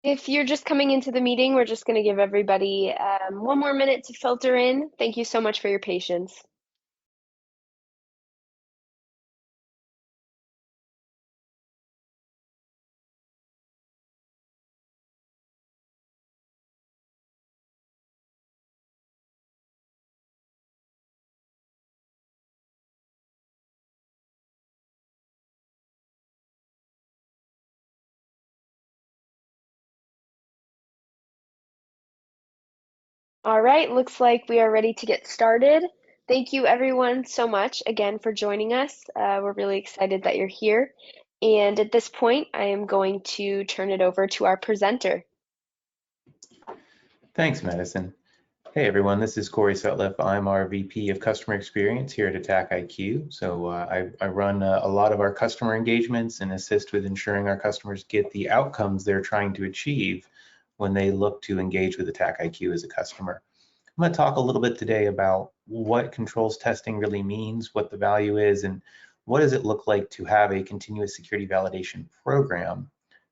If you're just coming into the meeting, we're just going to give everybody one more minute to filter in. Thank you so much for your patience. All right, looks like we are ready to get started. Thank you everyone so much again for joining us. We're really excited that you're here. And at this point, I am going to turn it over to our presenter. Thanks, Madison. Hey everyone, this is Corey Sutliff. I'm our VP of Customer Experience here at AttackIQ. So I run a lot of our customer engagements and assist with ensuring our customers get the outcomes they're trying to achieve when they look to engage with AttackIQ as a customer. I'm going to talk a little bit today about what controls testing really means, what the value is, and what does it look like to have a continuous security validation program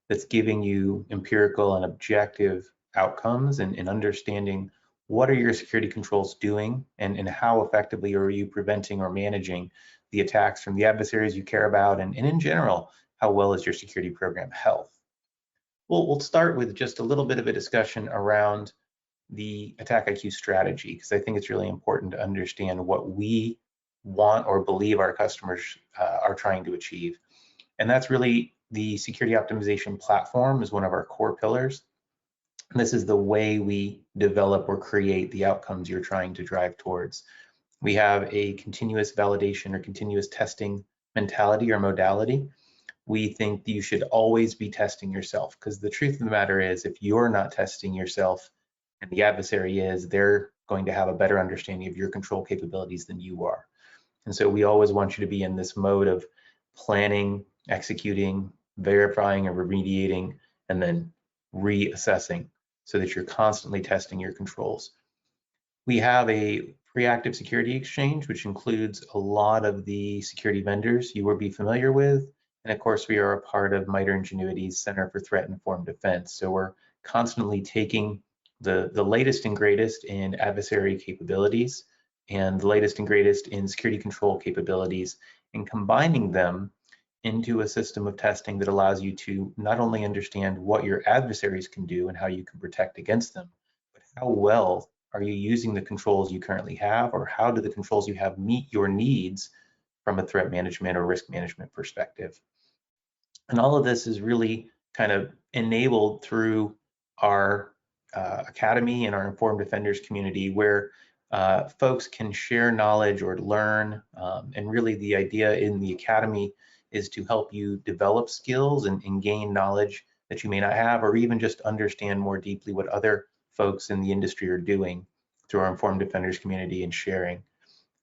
that's giving you empirical and objective outcomes and understanding what are your security controls doing and how effectively are you preventing or managing the attacks from the adversaries you care about, and in general, how well is your security program health? We'll start with just a little bit of a discussion around the AttackIQ strategy, because I think it's really important to understand what we want or believe our customers are trying to achieve. And that's really the security optimization platform is one of our core pillars. And this is the way we develop or create the outcomes you're trying to drive towards. We have a continuous validation or continuous testing mentality or modality. We think you should always be testing yourself, because the truth of the matter is if you're not testing yourself and the adversary is, they're going to have a better understanding of your control capabilities than you are. And so we always want you to be in this mode of planning, executing, verifying and remediating, and then reassessing so that you're constantly testing your controls. We have a reactive security exchange, which includes a lot of the security vendors you will be familiar with. And of course, we are a part of MITRE Ingenuity's Center for Threat Informed Defense. So we're constantly taking the latest and greatest in adversary capabilities and the latest and greatest in security control capabilities and combining them into a system of testing that allows you to not only understand what your adversaries can do and how you can protect against them, but how well are you using the controls you currently have, or how do the controls you have meet your needs from a threat management or risk management perspective. And all of this is really kind of enabled through our Academy and our Informed Defenders community, where folks can share knowledge or learn. And really the idea in the Academy is to help you develop skills and gain knowledge that you may not have, or even just understand more deeply what other folks in the industry are doing through our Informed Defenders community and sharing.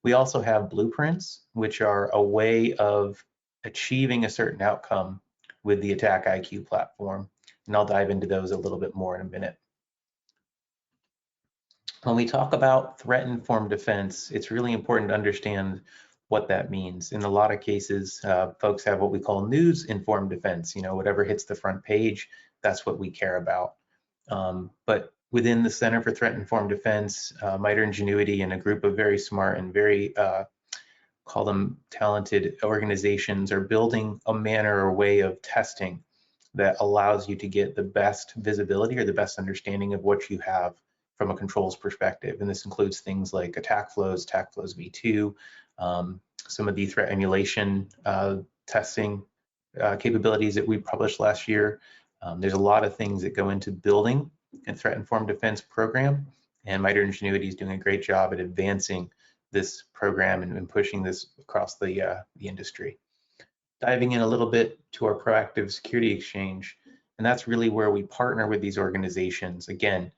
We also have blueprints, which are a way of achieving a certain outcome with the AttackIQ platform. And I'll dive into those a little bit more in a minute. When we talk about threat-informed defense, it's really important to understand what that means. In a lot of cases, folks have what we call news-informed defense. You know, whatever hits the front page, that's what we care about. But within the Center for Threat-Informed Defense, MITRE Ingenuity and a group of very smart and very, call them talented organizations, are building a manner or way of testing that allows you to get the best visibility or the best understanding of what you have from a controls perspective. And this includes things like attack flows v2, some of the threat emulation testing capabilities that we published last year. There's a lot of things that go into building a threat-informed defense program, and MITRE Ingenuity is doing a great job at advancing this program and pushing this across the industry. Diving in a little bit to our proactive security exchange, and that's really where we partner with these organizations. Again,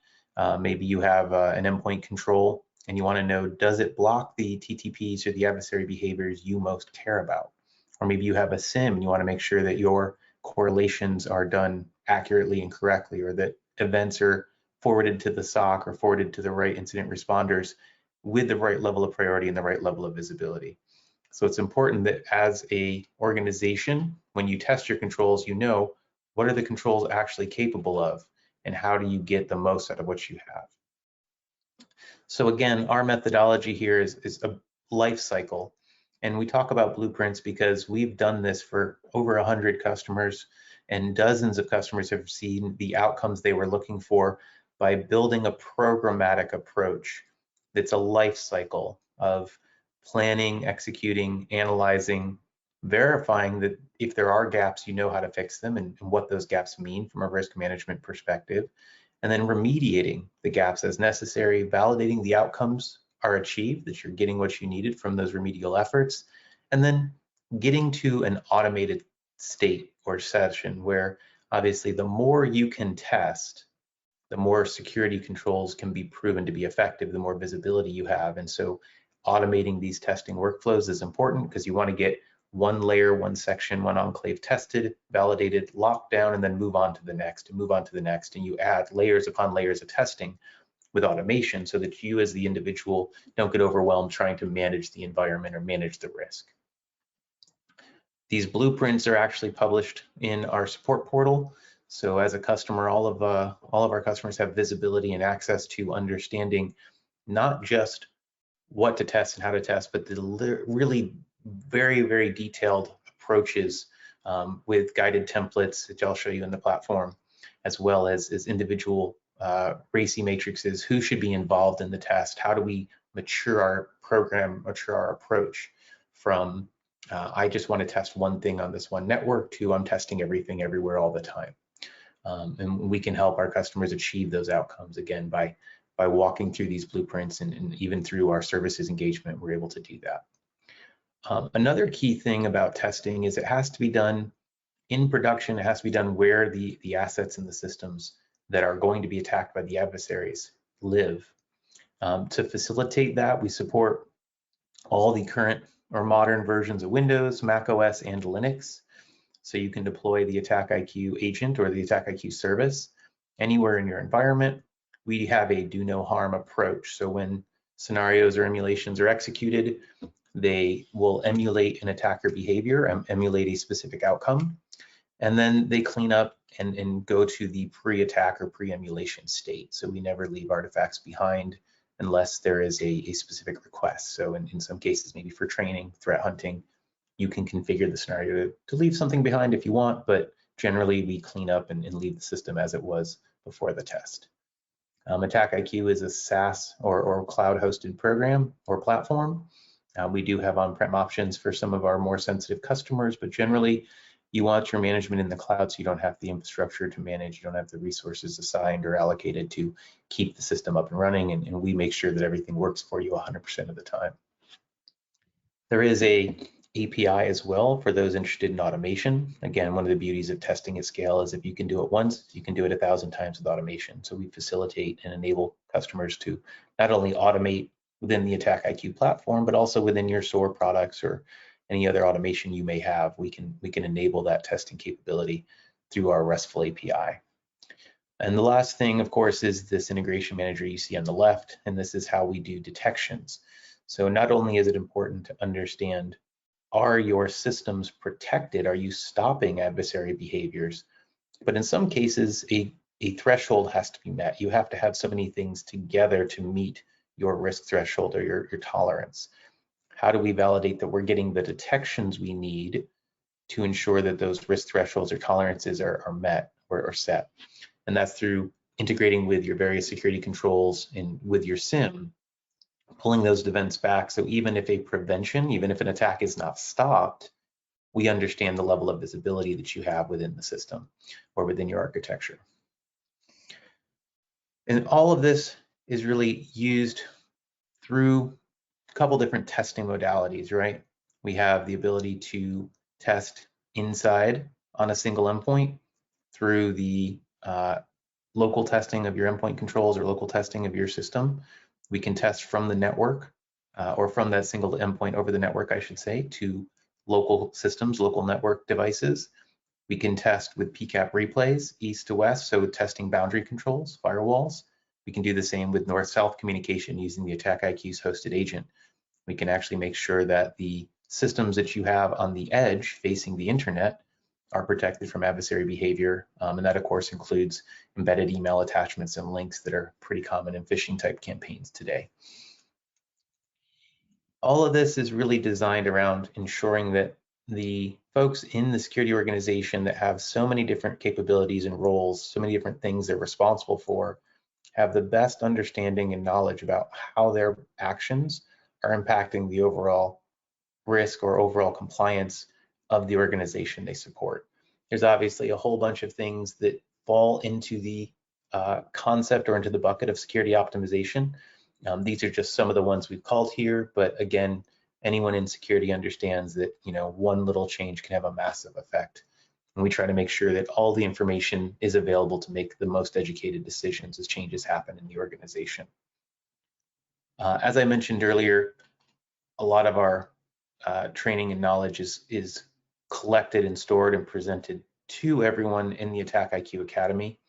maybe you have an endpoint control and you want to know, does it block the TTPs or the adversary behaviors you most care about? Or maybe you have a SIM and you want to make sure that your correlations are done accurately and correctly, or that events are forwarded to the SOC or forwarded to the right incident responders with the right level of priority and the right level of visibility. So it's important that as a organization, when you test your controls, you know what are the controls actually capable of, and how do you get the most out of what you have. So again, our methodology here is a life cycle. And we talk about blueprints because we've done this for over 100 customers, and dozens of customers have seen the outcomes they were looking for by building a programmatic approach that's a life cycle of planning, executing, analyzing, verifying that if there are gaps, you know how to fix them and what those gaps mean from a risk management perspective, and then remediating the gaps as necessary, validating the outcomes are achieved, that you're getting what you needed from those remedial efforts, and then getting to an automated state or session where obviously the more you can test, the more security controls can be proven to be effective, the more visibility you have. And so automating these testing workflows is important because you want to get one layer, one section, one enclave tested, validated, locked down, and then move on to the next and move on to the next. And you add layers upon layers of testing with automation so that you as the individual don't get overwhelmed trying to manage the environment or manage the risk. These blueprints are actually published in our support portal. So as a customer, all of our customers have visibility and access to understanding not just what to test and how to test, but the really very, very detailed approaches with guided templates, which I'll show you in the platform, as well as individual RACI matrices, who should be involved in the test, how do we mature our program, mature our approach from I just want to test one thing on this one network to I'm testing everything everywhere all the time. And we can help our customers achieve those outcomes again by walking through these blueprints, and even through our services engagement, we're able to do that. Another key thing about testing is it has to be done in production. It has to be done where the assets and the systems that are going to be attacked by the adversaries live. To facilitate that, we support all the current or modern versions of Windows, Mac OS, and Linux. So you can deploy the AttackIQ agent or the AttackIQ service anywhere in your environment. We have a do no harm approach. So when scenarios or emulations are executed, they will emulate an attacker behavior, emulate a specific outcome, and then they clean up and go to the pre-attack or pre-emulation state. So we never leave artifacts behind unless there is a specific request. So in some cases, maybe for training, threat hunting, you can configure the scenario to leave something behind if you want, but generally we clean up and leave the system as it was before the test. AttackIQ is a SaaS or cloud-hosted program or platform. We do have on-prem options for some of our more sensitive customers, but generally you want your management in the cloud so you don't have the infrastructure to manage, you don't have the resources assigned or allocated to keep the system up and running, and we make sure that everything works for you 100% of the time. There is a API as well for those interested in automation. Again, one of the beauties of testing at scale is if you can do it once, you can do it 1,000 times with automation. So we facilitate and enable customers to not only automate within the AttackIQ platform, but also within your SOAR products or any other automation you may have. We can enable that testing capability through our RESTful API. And the last thing, of course, is this integration manager you see on the left, and this is how we do detections. So not only is it important to understand, are your systems protected? Are you stopping adversary behaviors? But in some cases, a threshold has to be met. You have to have so many things together to meet your risk threshold or your tolerance. How do we validate that we're getting the detections we need to ensure that those risk thresholds or tolerances are met or set? And that's through integrating with your various security controls and with your SIM, pulling those events back. So even if an attack is not stopped, we understand the level of visibility that you have within the system or within your architecture. And all of this is really used through a couple different testing modalities, right? We have the ability to test inside on a single endpoint through the local testing of your endpoint controls or local testing of your system. We can test from the network or from that single endpoint over the network, I should say, to local systems, local network devices. We can test with PCAP replays, east to west, so testing boundary controls, firewalls. We can do the same with north-south communication using the AttackIQ's hosted agent. We can actually make sure that the systems that you have on the edge facing the internet are protected from adversary behavior, and that of course includes embedded email attachments and links that are pretty common in phishing type campaigns today. All of this is really designed around ensuring that the folks in the security organization that have so many different capabilities and roles, so many different things they're responsible for, have the best understanding and knowledge about how their actions are impacting the overall risk or overall compliance of the organization they support. There's obviously a whole bunch of things that fall into the concept or into the bucket of security optimization. These are just some of the ones we've called here, but again, anyone in security understands that one little change can have a massive effect. And we try to make sure that all the information is available to make the most educated decisions as changes happen in the organization. As I mentioned earlier, a lot of our training and knowledge is collected and stored and presented to everyone in the AttackIQ Academy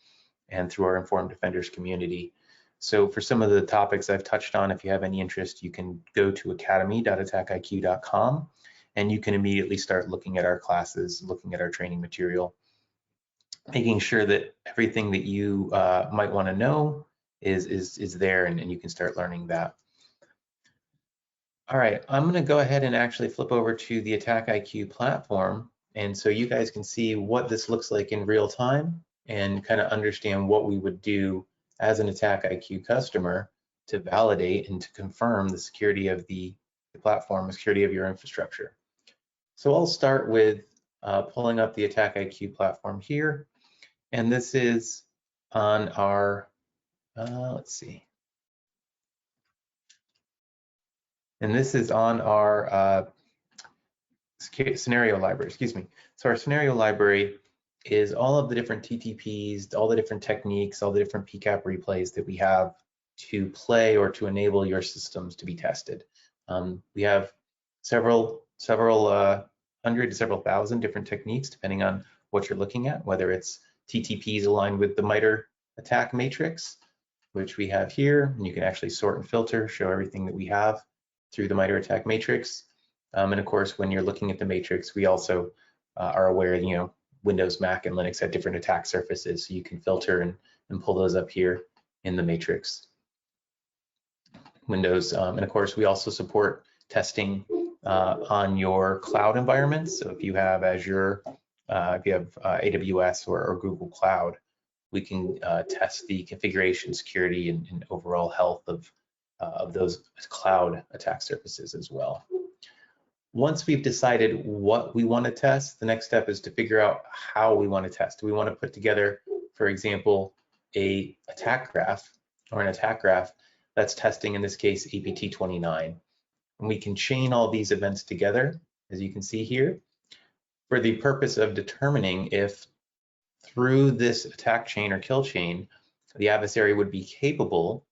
and through our Informed Defenders community. So for some of the topics I've touched on, if you have any interest, you can go to academy.attackiq.com and you can immediately start looking at our classes, looking at our training material, making sure that everything that you might want to know is there, and you can start learning that. All right, I'm going to go ahead and actually flip over to the AttackIQ platform, and so you guys can see what this looks like in real time and kind of understand what we would do as an AttackIQ customer to validate and to confirm the security of the platform, the security of your infrastructure. So I'll start with pulling up the AttackIQ platform here, and this is on our, let's see. And this is on our scenario library, excuse me. So our scenario library is all of the different TTPs, all the different techniques, all the different PCAP replays that we have to play or to enable your systems to be tested. We have several hundred to several thousand different techniques depending on what you're looking at, whether it's TTPs aligned with the MITRE attack matrix, which we have here, and you can actually sort and filter, show everything that we have through the MITRE attack matrix. And of course, when you're looking at the matrix, we also are aware, Windows, Mac, and Linux have different attack surfaces, so you can filter and pull those up here in the matrix. Windows, and of course, we also support testing on your cloud environments. So if you have Azure, if you have AWS or Google Cloud, we can test the configuration, security, and overall health of those cloud attack surfaces as well. Once we've decided what we want to test, the next step is to figure out how we want to test. Do we want to put together, for example, an attack graph that's testing, in this case, APT29? And we can chain all these events together, as you can see here, for the purpose of determining if through this attack chain or kill chain, the adversary would be capable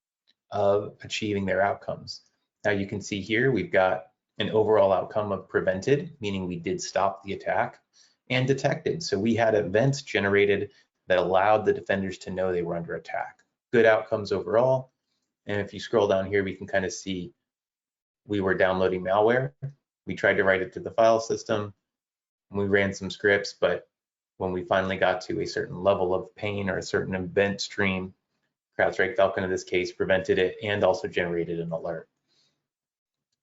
of achieving their outcomes. Now you can see here we've got an overall outcome of prevented, meaning we did stop the attack, and detected. So we had events generated that allowed the defenders to know they were under attack. Good outcomes overall. And if you scroll down here, we can kind of see we were downloading malware. We tried to write it to the file system, and we ran some scripts, but when we finally got to a certain level of pain or a certain event stream, Crowdstrike Falcon in this case prevented it and also generated an alert.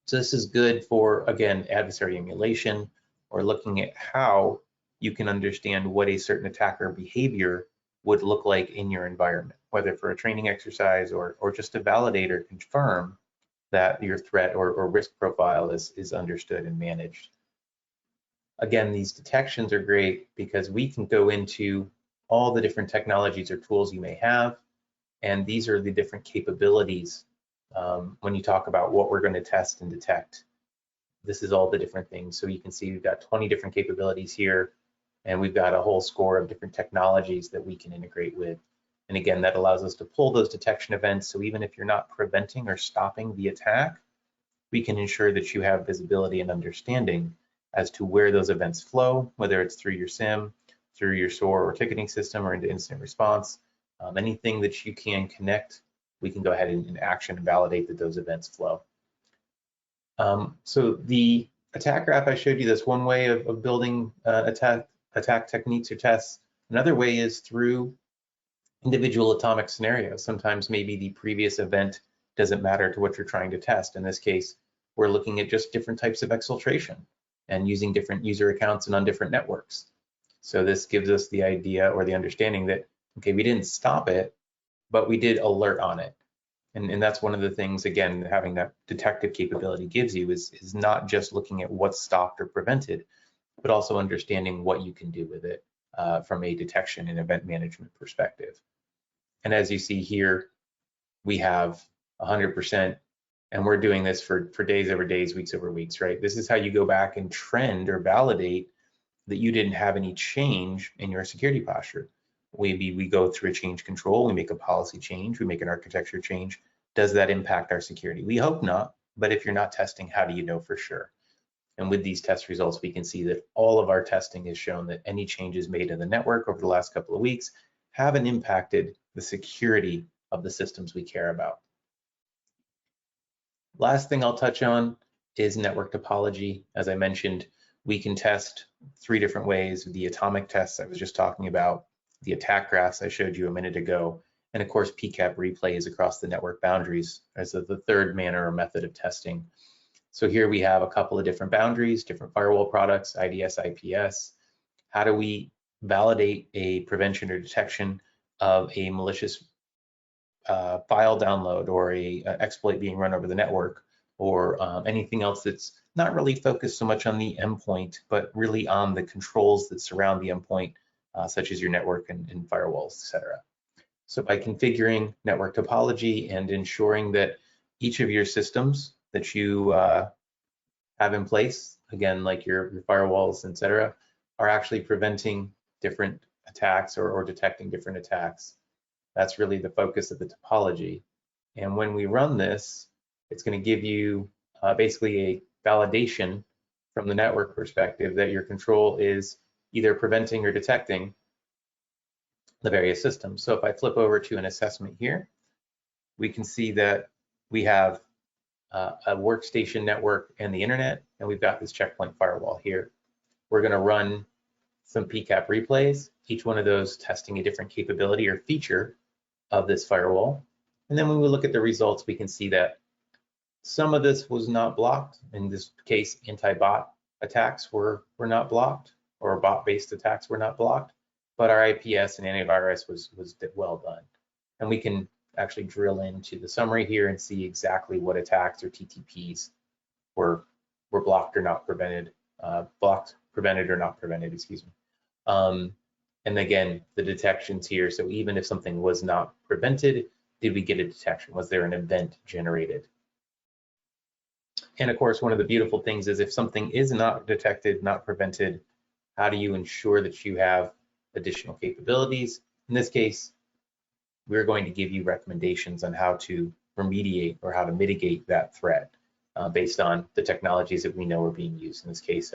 So this is good for, again, adversary emulation or looking at how you can understand what a certain attacker behavior would look like in your environment, whether for a training exercise or just to validate or confirm that your threat or risk profile is understood and managed. Again, these detections are great because we can go into all the different technologies or tools you may have, and these are the different capabilities when you talk about what we're going to test and detect. This is all the different things. So you can see we've got 20 different capabilities here, and we've got a whole score of different technologies that we can integrate with. And again, that allows us to pull those detection events. So even if you're not preventing or stopping the attack, we can ensure that you have visibility and understanding as to where those events flow, whether it's through your SIM, through your SOAR or ticketing system, or into incident response. Anything that you can connect, we can go ahead and action and validate that those events flow. So the attack graph I showed you, that's one way of building attack attack techniques or tests. Another way is through individual atomic scenarios. Sometimes maybe the previous event doesn't matter to what you're trying to test. In this case, we're looking at just different types of exfiltration and using different user accounts and on different networks. So this gives us the idea or the understanding that, okay, we didn't stop it, but we did alert on it. And that's one of the things, again, having that detective capability gives you is not just looking at what's stopped or prevented, but also understanding what you can do with it from a detection and event management perspective. And as you see here, we have 100%, and we're doing this for days over days, weeks over weeks, right? This is how you go back and trend or validate that you didn't have any change in your security posture. Maybe we go through a change control, we make a policy change, we make an architecture change. Does that impact our security? We hope not, but if you're not testing, how do you know for sure? And with these test results, we can see that all of our testing has shown that any changes made in the network over the last couple of weeks haven't impacted the security of the systems we care about. Last thing I'll touch on is network topology. As I mentioned, we can test 3 different ways: the atomic tests I was just talking about, the attack graphs I showed you a minute ago, and of course PCAP replays across the network boundaries as the third manner or method of testing. So here we have a couple of different boundaries, different firewall products, IDS, IPS. How do we validate a prevention or detection of a malicious file download or a exploit being run over the network, or anything else that's not really focused so much on the endpoint, but really on the controls that surround the endpoint, such as your network and firewalls, etc. So by configuring network topology and ensuring that each of your systems that you have in place, again, like your firewalls, etc., are actually preventing different attacks or detecting different attacks. That's really the focus of the topology. And when we run this, it's going to give you basically a validation from the network perspective that your control is either preventing or detecting the various systems. So if I flip over to an assessment here, we can see that we have a workstation network and the internet, and we've got this checkpoint firewall here. We're going to run some PCAP replays, each one of those testing a different capability or feature of this firewall. And then when we look at the results, we can see that some of this was not blocked. In this case, anti-bot attacks were not blocked, or bot-based attacks were not blocked, but our IPS and antivirus was well done. And we can actually drill into the summary here and see exactly what attacks or TTPs were blocked or not prevented, prevented or not prevented, excuse me. And again, the detections here. So even if something was not prevented, did we get a detection? Was there an event generated? And of course, one of the beautiful things is if something is not detected, not prevented, how do you ensure that you have additional capabilities? In this case, we're going to give you recommendations on how to remediate or how to mitigate that threat based on the technologies that we know are being used. In this case,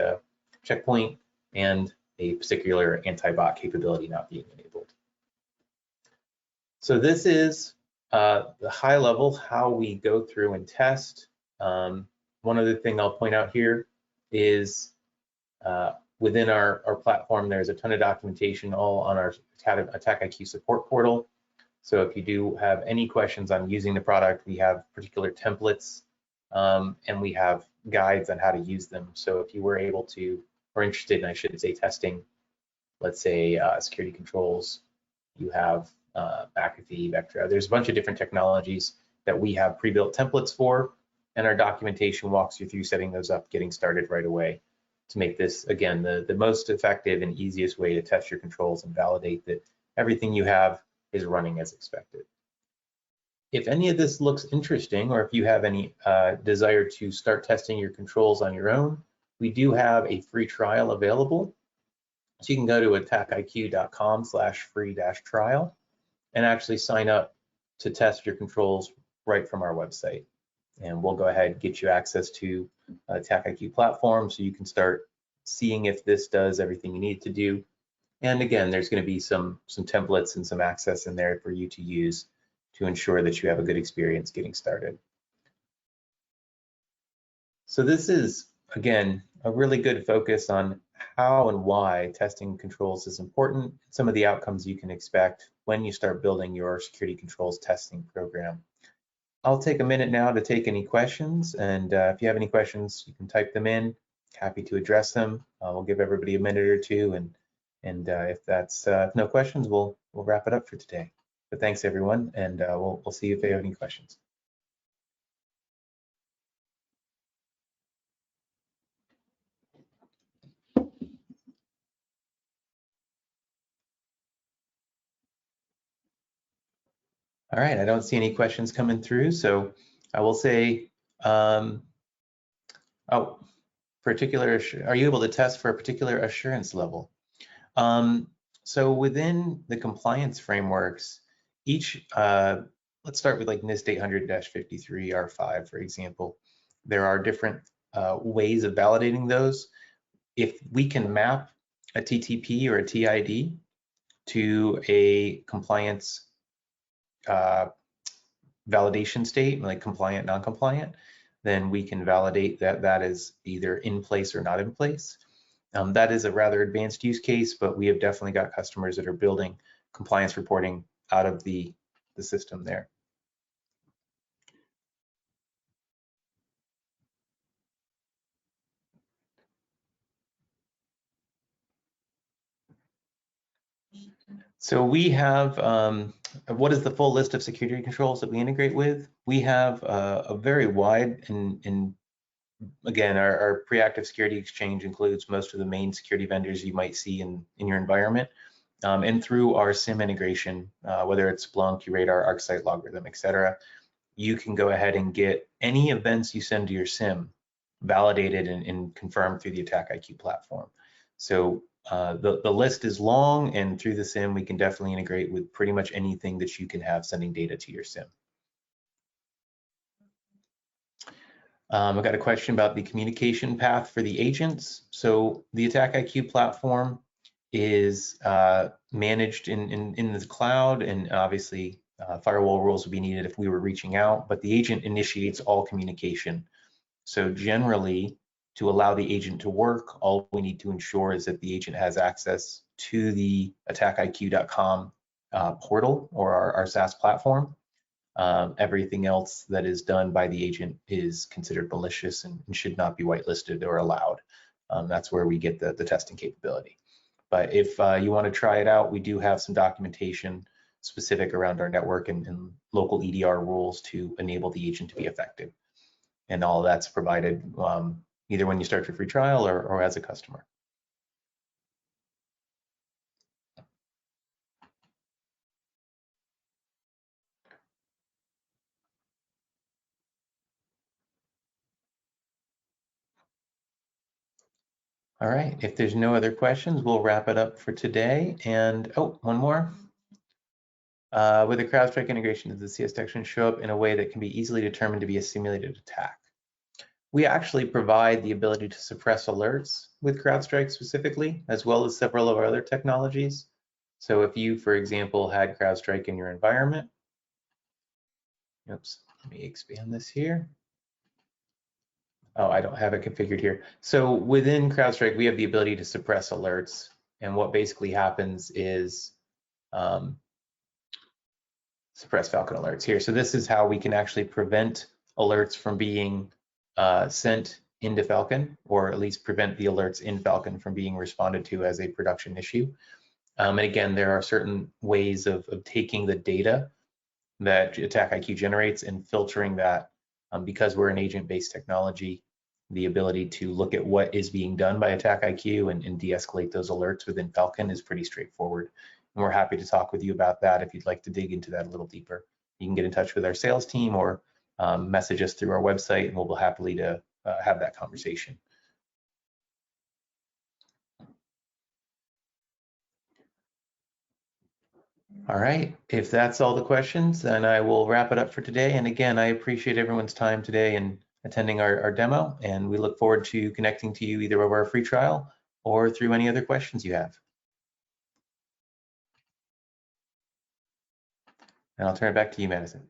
checkpoint and a particular anti-bot capability not being enabled. So this is the high level how we go through and test. One other thing I'll point out here is within our platform, there's a ton of documentation all on our AttackIQ support portal. So if you do have any questions on using the product, we have particular templates and we have guides on how to use them. So if you were able to, or interested in, I should say, testing, let's say security controls, you have McAfee, Vectra. There's a bunch of different technologies that we have pre-built templates for, and our documentation walks you through setting those up, getting started right away to make this, again, the most effective and easiest way to test your controls and validate that everything you have is running as expected. If any of this looks interesting, or if you have any desire to start testing your controls on your own, we do have a free trial available. So you can go to attackiq.com/free-trial and actually sign up to test your controls right from our website. And we'll go ahead and get you access to AttackIQ platform so you can start seeing if this does everything you need to do. And again, there's going to be some templates and some access in there for you to use to ensure that you have a good experience getting started. So this is, again, a really good focus on how and why testing controls is important, some of the outcomes you can expect when you start building your security controls testing program. I'll take a minute now to take any questions, and if you have any questions, you can type them in. Happy to address them. We'll give everybody a minute or two, and if no questions, we'll wrap it up for today. But thanks everyone, and we'll see if they have any questions. All right, I don't see any questions coming through, so I will say, are you able to test for a particular assurance level? So within the compliance frameworks, let's start with like NIST 800-53 R5, for example. There are different ways of validating those. If we can map a TTP or a TID to a compliance validation state, like compliant, non-compliant, then we can validate that that is either in place or not in place. That is a rather advanced use case, but we have definitely got customers that are building compliance reporting out of the system there. So we have, what is the full list of security controls that we integrate with? We have a very wide, and again, our pre-active security exchange includes most of the main security vendors you might see in your environment. And through our SIM integration, whether it's Splunk, QRadar, ArcSight, LogRhythm, et cetera, you can go ahead and get any events you send to your SIM validated and confirmed through the AttackIQ platform. So the list is long, and through the SIM, we can definitely integrate with pretty much anything that you can have sending data to your SIM. I've got a question about the communication path for the agents. So the AttackIQ platform is managed in the cloud, and obviously firewall rules would be needed if we were reaching out, but the agent initiates all communication. So generally, to allow the agent to work, all we need to ensure is that the agent has access to the attackiq.com portal or our SaaS platform. Everything else that is done by the agent is considered malicious and should not be whitelisted or allowed. That's where we get the testing capability. But if you want to try it out, we do have some documentation specific around our network and local EDR rules to enable the agent to be effective. And all of that's provided either when you start your free trial or as a customer. All right, if there's no other questions, we'll wrap it up for today. And oh, one more. With the Crowdstrike integration, does the CS detection show up in a way that can be easily determined to be a simulated attack? We actually provide the ability to suppress alerts with Crowdstrike specifically, as well as several of our other technologies. So if you, for example, had Crowdstrike in your environment, oops, let me expand this here. Oh, I don't have it configured here. So within Crowdstrike, we have the ability to suppress alerts. And what basically happens is suppress Falcon alerts here. So this is how we can actually prevent alerts from being sent into Falcon, or at least prevent the alerts in Falcon from being responded to as a production issue. And again, there are certain ways of taking the data that AttackIQ generates and filtering that. Because we're an agent-based technology, the ability to look at what is being done by AttackIQ and de-escalate those alerts within Falcon is pretty straightforward. And we're happy to talk with you about that if you'd like to dig into that a little deeper. You can get in touch with our sales team or message us through our website, and we'll be happily to have that conversation. All right, if that's all the questions, then I will wrap it up for today. And again, I appreciate everyone's time today and attending our demo, and we look forward to connecting to you either over our free trial or through any other questions you have. And I'll turn it back to you, Madison.